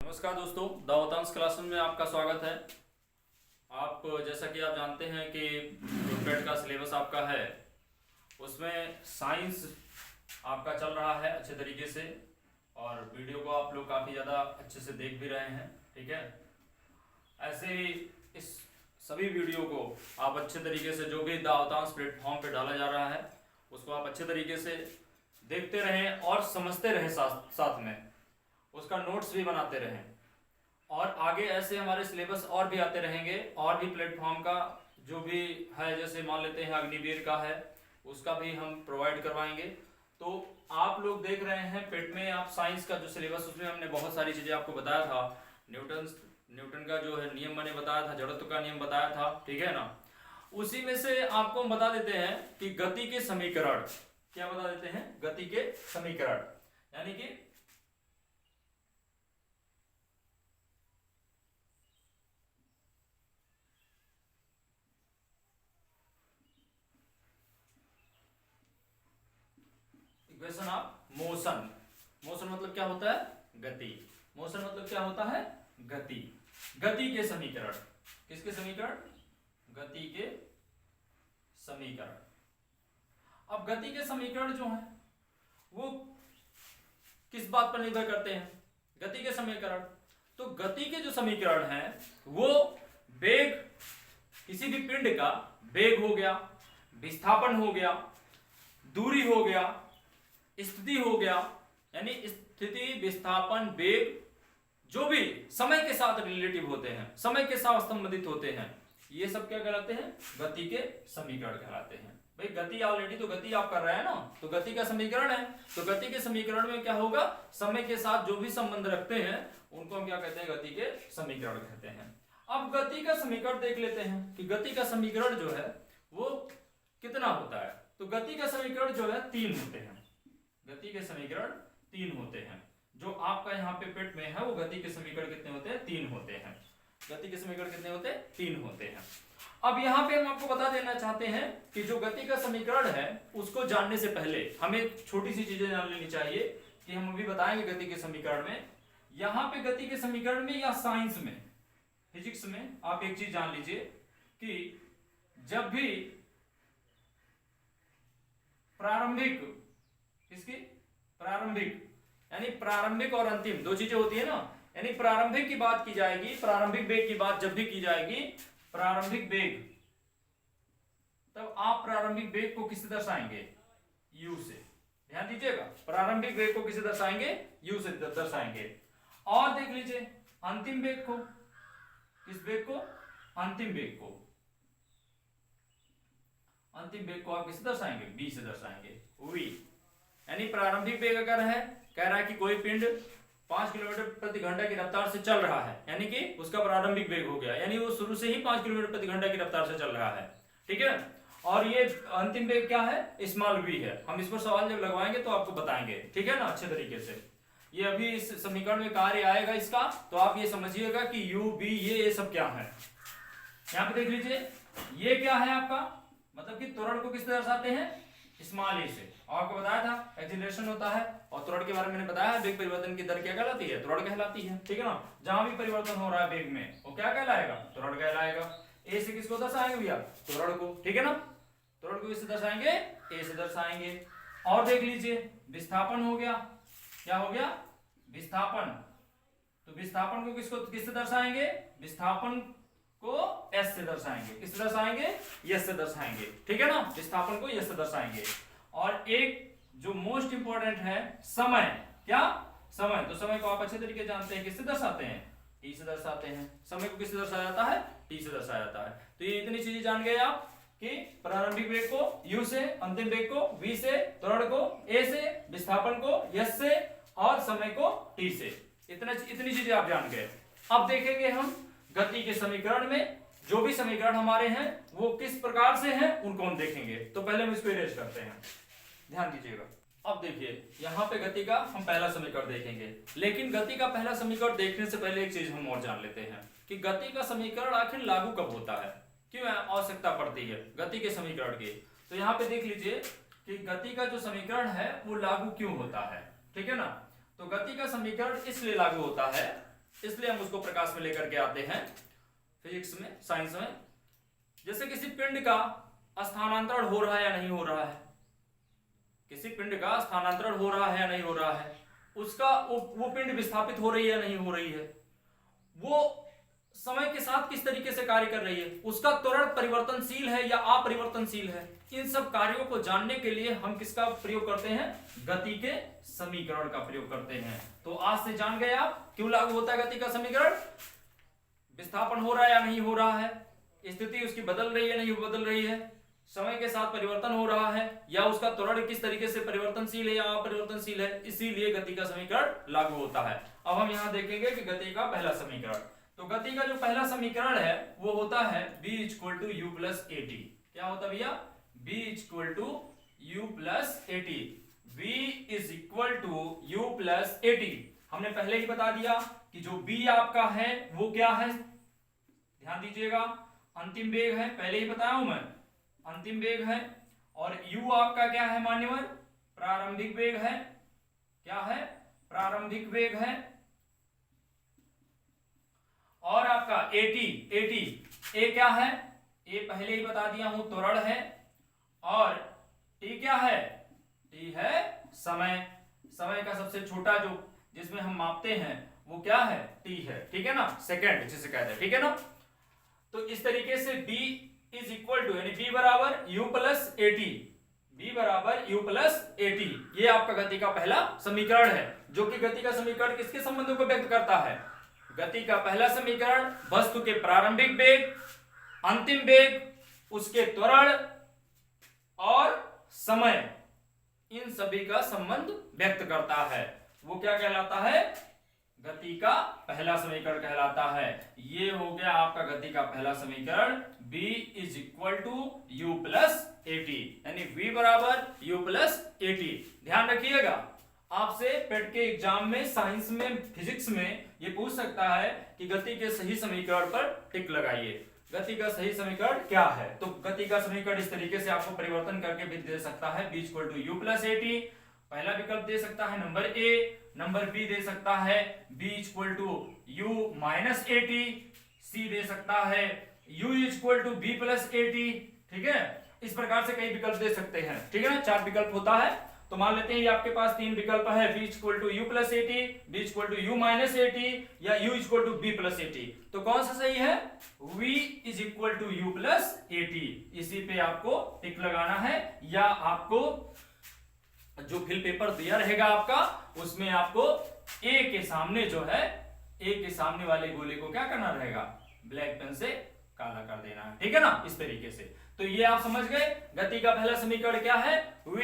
नमस्कार दोस्तों, the होतांश classroom में आपका स्वागत है। आप जैसा कि आप जानते हैं कि जो टेट का सिलेबस आपका है उसमें साइंस आपका चल रहा है अच्छे तरीके से, और वीडियो को आप लोग काफ़ी ज़्यादा अच्छे से देख भी रहे हैं। ठीक है, ऐसे ही इस सभी वीडियो को आप अच्छे तरीके से, जो भी द होतांश प्लेटफॉर्म पे डाला जा रहा है उसको आप अच्छे तरीके से देखते रहें और समझते रहें, साथ में उसका नोट्स भी बनाते रहें। और आगे ऐसे हमारे सिलेबस और भी आते रहेंगे, और भी प्लेटफॉर्म का जो भी है, जैसे मान लेते हैं अग्निवीर का है, उसका भी हम प्रोवाइड करवाएंगे। तो आप लोग देख रहे हैं पेट में आप साइंस का जो सिलेबस, उसमें हमने बहुत सारी चीज़ें आपको बताया था। न्यूटन का जो है नियम मैंने बताया था, जड़त्व का नियम बताया था, ठीक है ना। उसी में से आपको हम बता देते हैं कि गति के समीकरण, क्या बता देते हैं, गति के समीकरण, यानी कि इक्वेशन ऑफ मोशन। मोशन मतलब क्या होता है, गति। मोशन मतलब क्या होता है, गति। गति के समीकरण, किसके समीकरण, गति के समीकरण। अब गति के समीकरण जो है वो किस बात पर निर्भर करते हैं, गति के समीकरण। तो गति के जो समीकरण हैं वो वेग, किसी भी पिंड का वेग हो गया, विस्थापन हो गया, दूरी हो गया, स्थिति हो गया, यानी स्थिति, विस्थापन, वेग, जो भी समय के साथ रिलेटिव होते हैं, समय के साथ संबंधित होते हैं, ये सब क्या कहलाते हैं, गति के समीकरण कहलाते हैं। भाई गति ऑलरेडी तो गति आप कर रहे हैं ना, तो गति का समीकरण है। तो गति के समीकरण में क्या होगा, समय के साथ जो भी संबंध रखते हैं उनको हम क्या कहते हैं, गति के समीकरण कहते हैं। अब गति का समीकरण देख लेते हैं कि गति का समीकरण जो है वो कितना होता है। तो गति का समीकरण जो है 3 होते हैं। गति के समीकरण 3 होते हैं। जो आपका यहाँ पे पेट में है वो गति के समीकरण कितने होते हैं, 3 होते हैं। गति के समीकरण कितने होते हैं, 3 होते हैं। अब यहाँ पे हम आपको बता देना चाहते हैं कि जो गति का समीकरण है उसको जानने से पहले हमें छोटी सी चीजें जान लेनी चाहिए, कि हम अभी बताएंगे गति के समीकरण में। यहाँ पे गति के समीकरण में या साइंस में, फिजिक्स में आप एक चीज जान लीजिए कि जब भी प्रारंभिक, किसकी, प्रारंभिक, यानी प्रारंभिक और अंतिम दो चीजें होती है ना, यानी प्रारंभिक की बात की जाएगी, प्रारंभिक वेग की बात जब भी की जाएगी, प्रारंभिक वेग, तब आप प्रारंभिक वेग को किससे दर्शाएंगे, u से। ध्यान दीजिएगा, प्रारंभिक वेग को किससे दर्शाएंगे, u से दर्शाएंगे। और देख लीजिए अंतिम वेग को, किस वेग को, अंतिम वेग को, अंतिम वेग को आप किससे दर्शाएंगे, v से दर्शाएंगे, v। यानी प्रारंभिक वेग अगर है, कह रहा है कि कोई पिंड 5 किलोमीटर प्रति घंटा की रफ्तार से चल रहा है, यानी कि उसका प्रारंभिक वेग हो गया, यानी वो शुरू से ही 5 किलोमीटर प्रति घंटा की रफ्तार से चल रहा है, ठीक है। और ये अंतिम वेग क्या है, स्मॉल v है। हम इस पर सवाल जब लगवाएंगे तो आपको बताएंगे, ठीक है ना, अच्छे तरीके से। ये अभी इस समीकरण में कार्य आएगा इसका, तो आप ये समझिएगा कि u v ये सब क्या है। यहाँ पे देख लीजिए, ये क्या है आपका, मतलब कि त्वरण को किससे दर्शाते हैं, स्मॉल ए से। और आपको बताया था एक्सीलरेशन होता है, और त्वरण के बारे में मैंने बताया, वेग परिवर्तन की दर क्या कहलाती है, त्वरण कहलाती है, ठीक है ना। जहां भी परिवर्तन हो रहा है वेग में वो क्या कहलाएगा, त्वरण कहलाएगा। ए से किसको दर्शाएंगे भैया, त्वरण को, ठीक है ना। त्वरण को किससे दर्शाएंगे, ए से दर्शाएंगे। और देख लीजिए विस्थापन हो गया, क्या हो गया, विस्थापन। तो विस्थापन को किससे दर्शाएंगे, विस्थापन को s से दर्शाएंगे, किससे दर्शाएंगे, s से दर्शाएंगे, ठीक है ना। विस्थापन को s से दर्शाएंगे। और एक जो मोस्ट इंपॉर्टेंट है, समय, क्या, समय। तो समय को आप अच्छे तरीके जानते हैं, किससे दर्शाते हैं, t से दर्शाते हैं। समय को किससे दर्शाया जाता है, t से दर्शाया जाता है। तो ये इतनी चीजें जान गए आप कि प्रारंभिक वेग को u से, अंतिम वेग को v से, त्वरण को a से, विस्थापन को s से, और समय को t से। इतनी चीजें आप जान गए। अब देखेंगे हम गति के समीकरण में जो भी समीकरण हमारे हैं वो किस प्रकार से हैं, उनको हम देखेंगे। तो पहले हम इसको इरेज करते हैं, ध्यान दीजिएगा। अब देखिए यहाँ पे गति का हम पहला समीकरण देखेंगे, लेकिन गति का पहला समीकरण देखने से पहले एक चीज हम और जान लेते हैं कि गति का समीकरण आखिर लागू कब होता है, क्यों आवश्यकता पड़ती है गति के समीकरण की। तो यहाँ पे देख लीजिए कि गति का जो समीकरण है वो लागू क्यों होता है, ठीक है ना। तो गति का समीकरण इसलिए लागू होता है इसलिए हम उसको प्रकाश में लेकर के आते हैं फिजिक्स में, साइंस में। जैसे किसी पिंड का स्थानांतरण हो रहा है या नहीं हो रहा है, किसी पिंड का स्थानांतरण हो रहा है या नहीं हो रहा है, उसका वो पिंड विस्थापित हो रही है या नहीं हो रही है, वो समय के साथ किस तरीके से कार्य कर रही है, उसका त्वरण परिवर्तनशील है या अपरिवर्तनशील है, इन सब कार्यों को जानने के लिए हम किसका प्रयोग करते हैं, गति के समीकरण का प्रयोग करते हैं। तो आज से जान गए आप क्यों लागू होता है गति का समीकरण। विस्थापन हो रहा है या नहीं हो रहा है, स्थिति उसकी बदल रही है नहीं बदल रही है, समय के साथ परिवर्तन हो रहा है या उसका त्वरण किस तरीके से परिवर्तनशील है या अपरिवर्तनशील है, इसीलिए गति का समीकरण लागू होता है। अब हम यहां देखेंगे कि गति का पहला समीकरण। तो गति का जो पहला समीकरण है वो होता है b = u + at। क्या होता है भैया, b = u + at। v = u + at। हमने पहले ही बता दिया कि जो b आपका है वो क्या है, ध्यान दीजिएगा, अंतिम वेग है, पहले ही बताया हूं मैं, अंतिम वेग है। और u आपका क्या है मान्यवर, प्रारंभिक वेग है। क्या है, प्रारंभिक वेग है। और आपका at a क्या है, a पहले ही बता दिया हूं त्वरण है। और t क्या है, t है समय। समय का सबसे छोटा जो जिसमें हम मापते हैं वो क्या है, t है, ठीक है ना, सेकंड जिसे कहते हैं, ठीक है ना। तो इस तरीके से b यानी b बराबर u + at, b बराबर u + at, ये आपका गति का पहला समीकरण है, जो कि गति का समीकरण किसके संबंधों को व्यक्त करता है, गति का पहला समीकरण वस्तु के प्रारंभिक वेग, अंतिम वेग, उसके त्वरण और समय, इन सभी का संबंध व्यक्त करता है। वो क्या कहलाता है, गति का पहला समीकरण कहलाता है। ये हो गया आपका गति का पहला समीकरण, b = u + at, यानी v बराबर u + at। ध्यान रखिएगा, आपसे पेट के एग्जाम में, साइंस में, फिजिक्स में ये पूछ सकता है कि गति के सही समीकरण पर टिक लगाइए। गति का सही समीकरण क्या है, तो गति का समीकरण इस तरीके से आपको परिवर्तन करके भी दे सकता है, b = u + at, पहला विकल्प दे सकता है नंबर ए, नंबर बी दे सकता है b = u - at, सी दे सकता है u = b + at, ठीक है। इस प्रकार से कई विकल्प दे सकते हैं, ठीक है ना, 4 विकल्प होता है। तो मान लेते हैं ये आपके पास 3 विकल्प है, b = u + at, b = u - at या u = b + at। तो कौन सा सही है, v = u + at, इसी पे आपको टिक लगाना है। या आपको जो फिल पेपर दिया रहेगा आपका, उसमें आपको a के सामने जो है, a के सामने वाले गोले को क्या करना रहेगा, ब्लैक पेन से काला कर देना है, ठीक है ना, इस तरीके से। तो ये आप समझ गए गति का पहला समीकरण क्या है, v =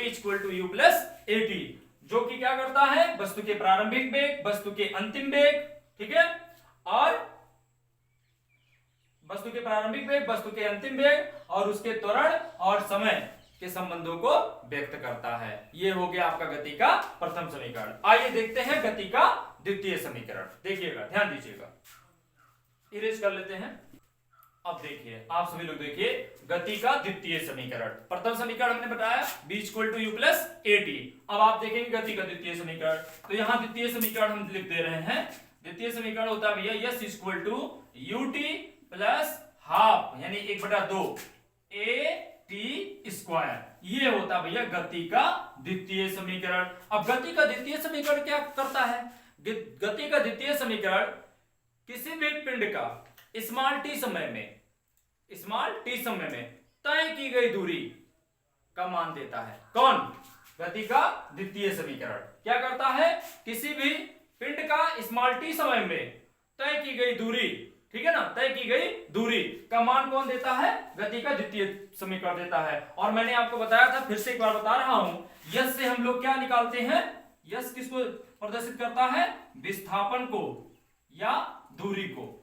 u + at, जो कि क्या करता है, वस्तु के प्रारंभिक वेग, वस्तु के अंतिम वेग, ठीक है, और वस्तु के प्रारंभिक वेग, वस्तु के अंतिम वेग और उसके त्वरण और समय के संबंधों को व्यक्त करता है। ये हो गया आपका गति का प्रथम समीकरण। आइए देखते हैं गति का द्वितीय समीकरण। देखिएगा, ध्यान दीजिएगा, इरेज कर लेते हैं। अब देखिए, आप सभी लोग देखिए गति का द्वितीय समीकरण। प्रथम समीकरण हमने बताया b = u + at। अब आप देखेंगे गति का द्वितीय समीकरण। तो यहां द्वितीय समीकरण हम लिख दे रहे हैं। द्वितीय समीकरण होता है भैया s = ut + ½ यानी 1/2 at², ये होता भैया गति का द्वितीय समीकरण। अब गति का द्वितीय समीकरण क्या करता है, गति का द्वितीय समीकरण किसी भी पिंड का स्मॉल t समय में तय की गई दूरी का मान देता है। कौन, गति का द्वितीय समीकरण क्या करता है, किसी भी पिंड का स्मॉल t समय में तय की गई दूरी, ठीक है ना, तय की गई दूरी का मान कौन देता है, गति का द्वितीय समीकरण देता है। और मैंने आपको बताया था, फिर से एक बार बता रहा हूं, यस से हम लोग क्या निकालते हैं, यस किसको प्रदर्शित करता है, विस्थापन को या दूरी को,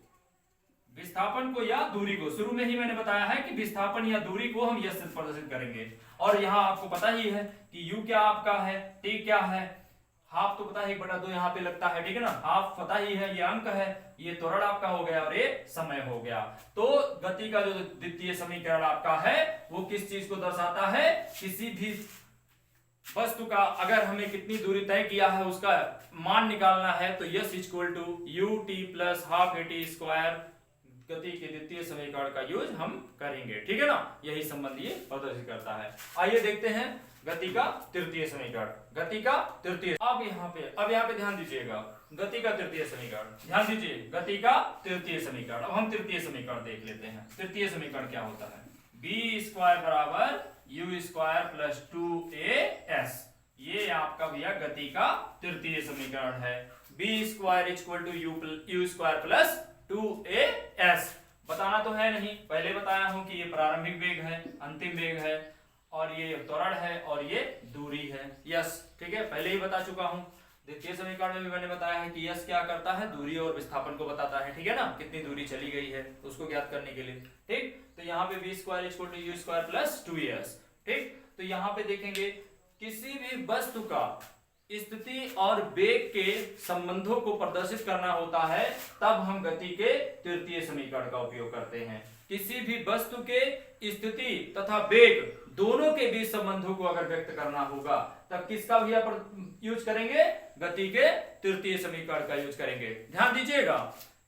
विस्थापन को या दूरी को। शुरू में ही मैंने बताया है कि विस्थापन या दूरी को हम यस से प्रदर्शित करेंगे। और यहाँ आपको पता ही है कि u क्या आपका है, t क्या है, हाफ तो पता है 1/2 यहाँ पे लगता है, ठीक है ना, हाफ पता ही है, ये अंक है, ये त्वरण आपका हो गया और ये समय हो गया। तो गति का जो द्वितीय समीकरण आपका है वो किस चीज को दर्शाता है, किसी भी वस्तु का अगर हमें कितनी दूरी तय किया है उसका मान निकालना है तो S equal to U T plus half A T square गति के द्वितीय समीकरण का यूज हम करेंगे, ठीक है ना। यही संबंध ये प्रदर्शित करता है। आइए देखते हैं गति का तृतीय समीकरण। गति का तृतीय, अब यहाँ पे ध्यान दीजिएगा, गति का तृतीय समीकरण, ध्यान दीजिए, गति का तृतीय समीकरण। अब हम तृतीय समीकरण देख लेते हैं। तृतीय समीकरण क्या होता है, बी स्क्वायर बराबर यू स्क्वायर प्लस 2as, ये आपका भैया गति का तृतीय समीकरण है। V square equal to you square plus 2as। बताना तो है नहीं, पहले बताया हूं कि ये प्रारंभिक वेग है, अंतिम वेग है, और ये त्वरण है, और ये दूरी है, यस, ठीक है, पहले ही बता चुका हूं। द्वितीय समीकरण में भी मैंने बताया है कि यस क्या करता है, दूरी और विस्थापन को बताता है, ठीक है ना, कितनी दूरी चली गई है उसको ज्ञात करने के लिए, ठीक। तो यहाँ पे V square equal to you square plus 2as, ठीक। तो यहाँ पे देखेंगे किसी भी वस्तु का स्थिति और वेग के संबंधों को प्रदर्शित करना होता है तब हम गति के तृतीय समीकरण का उपयोग करते हैं। किसी भी वस्तु के स्थिति तथा वेग दोनों के बीच संबंधों को अगर व्यक्त करना होगा तब किसका भैया यूज करेंगे, गति के तृतीय समीकरण का यूज करेंगे। ध्यान दीजिएगा,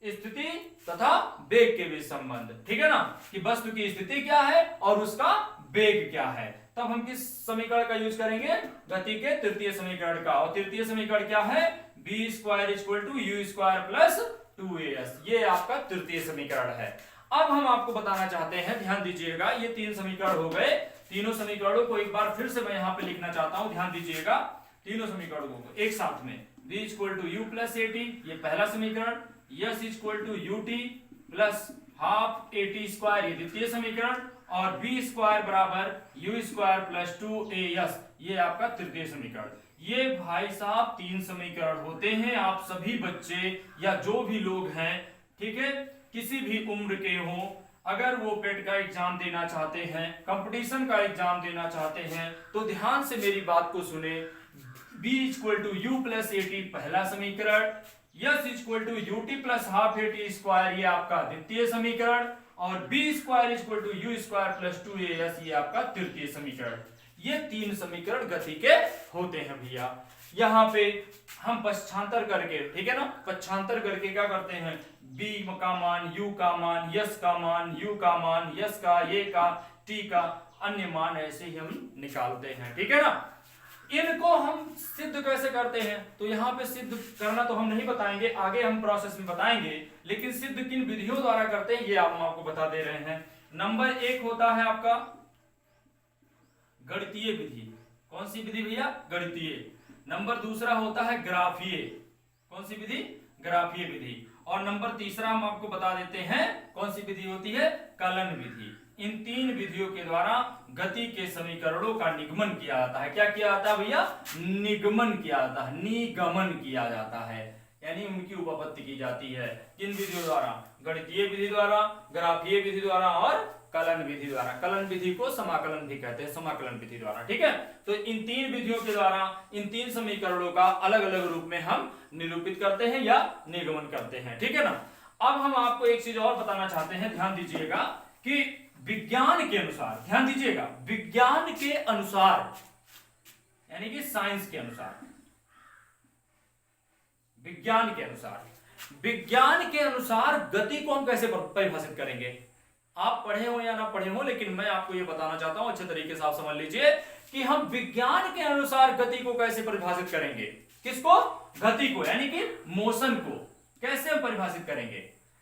स्थिति तथा वेग के बीच संबंध, ठीक है ना, कि वस्तु की स्थिति क्या है और उसका वेग क्या है, तब हम किस समीकरण का यूज करेंगे, गति के तृतीय समीकरण का। और तृतीय समीकरण क्या है, V square equal to you square plus 2as, ये आपका तृतीय समीकरण है। अब हम आपको बताना चाहते हैं, ध्यान दीजिएगा, ये तीन समीकरण हो गए। तीनों समीकरणों को एक बार फिर से मैं यहाँ पे लिखना चाहता हूं, ध्यान दीजिएगा, तीनों समीकरणों को एक साथ में। b equal to u plus a t, ये पहला समीकरण, s equal to U T plus half A T square, ये द्वितीय समीकरण, और बी स्क्वायर बराबर यू स्क्वायर प्लस 2as, ये आपका तृतीय समीकरण। ये भाई साहब तीन समीकरण होते हैं। आप सभी बच्चे या जो भी लोग हैं, ठीक है, किसी भी उम्र के हों, अगर वो पेट का एग्जाम देना चाहते हैं, कंपटीशन का एग्जाम देना चाहते हैं, तो ध्यान से मेरी बात को सुने। b equal to u plus a t पहला समीकरण, s equal to U T plus half A T square, ये आपका द्वितीय समीकरण, और b square equal to you square plus 2as, ये आपका तृतीय समीकरण। ये तीन समीकरण गति के होते हैं भैया। यहाँ पे हम पक्षांतर करके, ठीक है ना, पक्षांतर करके क्या करते हैं, b का मान, u का मान, यस का मान, u का मान, यस का, ये का, t का अन्य मान ऐसे ही हम निकालते हैं, ठीक है ना। इनको हम सिद्ध कैसे करते हैं, तो यहाँ पे सिद्ध करना तो हम नहीं बताएंगे, आगे हम प्रोसेस में बताएंगे, लेकिन सिद्ध किन विधियों द्वारा करते हैं ये हम आपको बता दे रहे हैं। नंबर एक होता है आपका गणितीय विधि। कौन सी विधि भैया, गणितीय। नंबर दूसरा होता है ग्राफीय। कौन सी विधि, ग्राफीय विधि। और नंबर तीसरा हम आपको बता देते हैं कौन सी विधि होती है, कलन विधि। इन तीन विधियों के द्वारा गति के समीकरणों का निगमन किया जाता है। क्या किया जाता है भैया, निगमन किया जाता है, निगमन किया जाता है, यानी उनकी उपपत्ति की जाती है। किन विधियों द्वारा, गणितीय विधि द्वारा, ग्राफीय विधि द्वारा और कलन विधि द्वारा। कलन विधि को समाकलन भी कहते हैं, समाकलन विधि द्वारा, ठीक है। तो इन तीन विधियों के द्वारा इन तीन समीकरणों का अलग अलग रूप में हम निरूपित करते हैं या निगमन करते हैं, ठीक है ना। अब हम आपको एक चीज और बताना चाहते हैं, ध्यान दीजिएगा, कि विज्ञान के अनुसार, ध्यान दीजिएगा, विज्ञान के अनुसार, यानी कि साइंस के अनुसार, विज्ञान के अनुसार, विज्ञान के अनुसार गति को हम कैसे परिभाषित करेंगे। आप पढ़े हो या ना पढ़े हो, लेकिन मैं आपको यह बताना चाहता हूं, अच्छे तरीके से आप समझ लीजिए कि हम विज्ञान के अनुसार गति को कैसे परिभाषित करेंगे। किसको, गति को, यानी कि मोशन को कैसे हम परिभाषित करेंगे।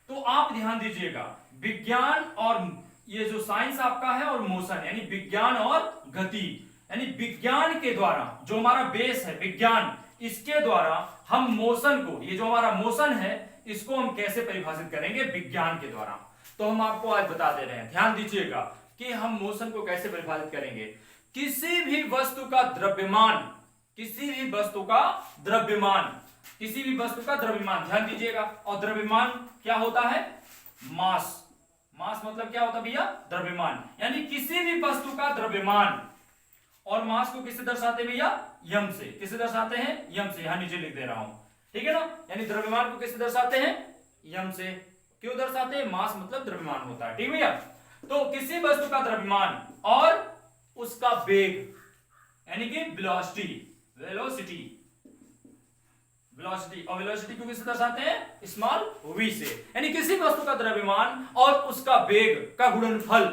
तो आप ध्यान दीजिएगा, विज्ञान और ये जो साइंस आपका है और मोशन, यानी विज्ञान और गति, यानी विज्ञान के द्वारा जो हमारा बेस है विज्ञान, इसके द्वारा हम मोशन को, ये जो हमारा मोशन है, इसको हम कैसे परिभाषित करेंगे, विज्ञान के द्वारा। तो हम आपको आज बता दे रहे हैं, ध्यान दीजिएगा, कि हम मोशन को कैसे परिभाषित करेंगे। किसी भी वस्तु का द्रव्यमान, किसी भी वस्तु का द्रव्यमान, किसी भी वस्तु का द्रव्यमान, ध्यान दीजिएगा, और द्रव्यमान क्या होता है, मास। मास मतलब क्या होता है भैया, द्रव्यमान, यानी किसी भी वस्तु का द्रव्यमान। और मास को किससे दर्शाते हैं भैया, यम से। किससे दर्शाते हैं, यम से, यहां नीचे लिख दे रहा हूं, ठीक है ना। यानी द्रव्यमान को किससे दर्शाते हैं, यम से। क्यों दर्शाते हैं, मास मतलब द्रव्यमान होता है, ठीक भैया। तो किसी वस्तु का द्रव्यमान और उसका वेग, यानी कि वेलोसिटी, वेलोसिटी, वेलोसिटी, और वेलोसिटी को किससे दर्शाते हैं? स्मॉल v से। यानी किसी वस्तु का द्रव्यमान और उसका वेग का गुणनफल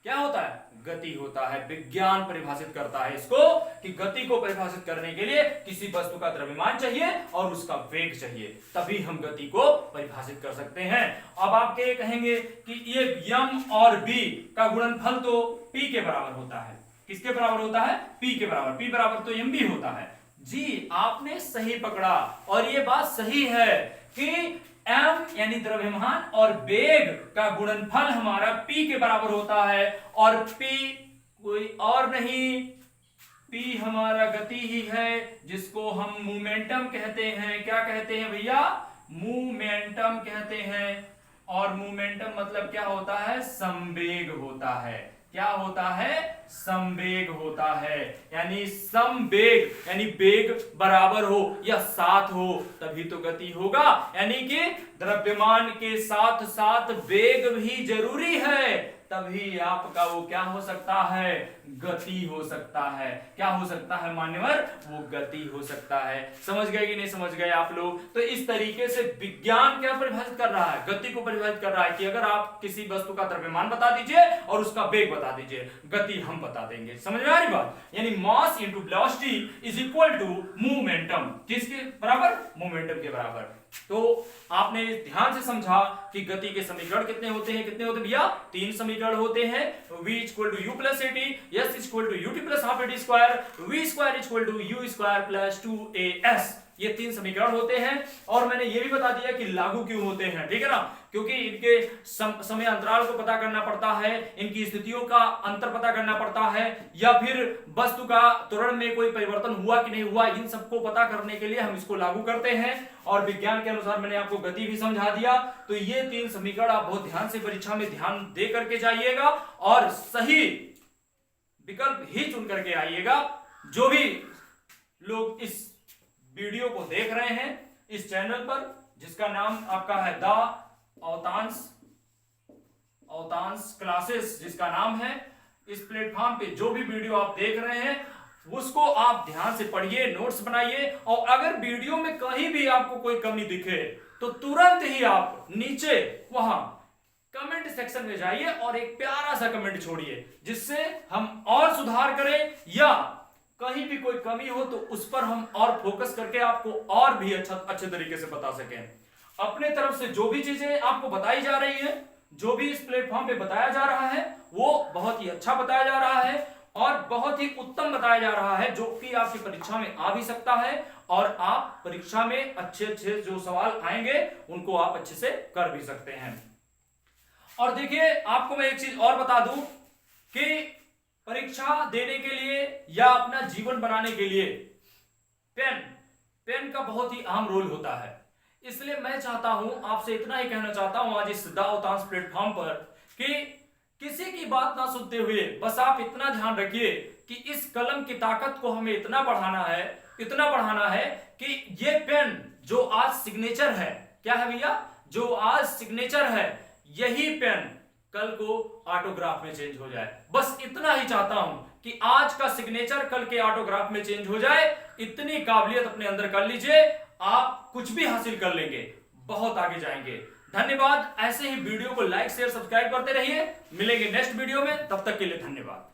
क्या होता है? गति होता है। विज्ञान परिभाषित करता है इसको कि गति को परिभाषित करने के लिए किसी वस्तु का द्रव्यमान चाहिए और उसका वेग चाहिए, तभी हम गति को परिभाषित कर सकते हैं। अब आप ये कहेंगे कि ये m और v का गुणनफल तो p के बराबर होता है। किसके बराबर होता है? p के बराबर। p बराबर तो mv होता है। जी, आपने सही पकड़ा, और ये बात सही है कि m यानी द्रव्यमान और वेग का गुणनफल हमारा p के बराबर होता है, और p कोई और नहीं, p हमारा गति ही है, जिसको हम मोमेंटम कहते हैं। क्या कहते हैं भैया? मोमेंटम कहते हैं। और मोमेंटम मतलब क्या होता है? संवेग होता है। क्या होता है? संवेग होता है। यानी समवेग, यानी वेग बराबर हो या साथ हो तभी तो गति होगा। यानी कि द्रव्यमान के साथ साथ वेग भी जरूरी है, तभी आपका वो क्या हो सकता है? गति हो सकता है। क्या हो सकता है मान्यवर? वो गति हो सकता है। समझ गए कि नहीं समझ गए आप लोग? तो इस तरीके से विज्ञान क्या परिभाषित कर रहा है? गति को परिभाषित कर रहा है कि अगर आप किसी वस्तु का द्रव्यमान बता दीजिए और उसका वेग बता दीजिए, गति हम बता देंगे। समझ में आ रही बात? यानी mass into velocity is equal to momentum. किसके बराबर? मोमेंटम के बराबर। तो आपने ध्यान से समझा कि गति के समीकरण कितने होते हैं? कितने होते हैं भैया? 3 समीकरण होते हैं। v equal to u plus a t, s equal to u t plus half a t square, v square equal to you square plus 2as। ये 3 समीकरण होते हैं। और मैंने ये भी बता दिया कि लागू क्यों होते हैं, ठीक है ना? क्योंकि इनके समय अंतराल को पता करना पड़ता है, इनकी स्थितियों का अंतर पता करना पड़ता है, या फिर वस्तु का त्वरण में कोई परिवर्तन हुआ कि नहीं हुआ, इन सबको पता करने के लिए हम इसको लागू करते हैं। और विज्ञान के अनुसार मैंने आपको गति भी समझा दिया। तो ये 3 समीकरण आप बहुत ध्यान से परीक्षा में ध्यान दे करके जाइएगा और सही विकल्प ही चुन करके आइएगा। जो भी लोग इस वीडियो को देख रहे हैं इस चैनल पर, जिसका नाम आपका है द अवतांश क्लासेस, जिसका नाम है, इस प्लेटफॉर्म पे जो भी वीडियो आप देख रहे हैं उसको आप ध्यान से पढ़िए, नोट्स बनाइए। और अगर वीडियो में कहीं भी आपको कोई कमी दिखे तो तुरंत ही आप नीचे वहां कमेंट सेक्शन में जाइए और एक प्यारा सा कमेंट छोड़िए, जिससे हम और सुधार करें, या कहीं भी कोई कमी हो तो उस पर हम और फोकस करके आपको और भी अच्छे तरीके से बता सकें। अपने तरफ से जो भी चीजें आपको बताई जा रही है, जो भी इस प्लेटफॉर्म पे बताया जा रहा है, वो बहुत ही अच्छा बताया जा रहा है और बहुत ही उत्तम बताया जा रहा है, जो कि आपकी परीक्षा में आ भी सकता है। और आप परीक्षा में अच्छे अच्छे जो सवाल आएंगे उनको आप अच्छे से कर भी सकते हैं। और देखिए, आपको मैं एक चीज और बता दूं कि परीक्षा देने के लिए या अपना जीवन बनाने के लिए पेन का बहुत ही अहम रोल होता है। इसलिए मैं चाहता हूं, आपसे इतना ही कहना चाहता हूं आज इस द अवतांश प्लेटफॉर्म पर, कि किसी की बात ना सुनते हुए बस आप इतना ध्यान रखिए कि इस कलम की ताकत को हमें इतना बढ़ाना है कि ये पेन जो आज सिग्नेचर है, क्या है भैया? जो आज सिग्नेचर है, यही पेन कल को ऑटोग्राफ में चेंज हो जाए। बस इतना ही चाहता हूं कि आज का सिग्नेचर कल के ऑटोग्राफ में चेंज हो जाए। इतनी काबिलियत अपने अंदर कर लीजिए, आप कुछ भी हासिल कर लेंगे, बहुत आगे जाएंगे। धन्यवाद। ऐसे ही वीडियो को लाइक शेयर सब्सक्राइब करते रहिए। मिलेंगे नेक्स्ट वीडियो में, तब तक के लिए धन्यवाद।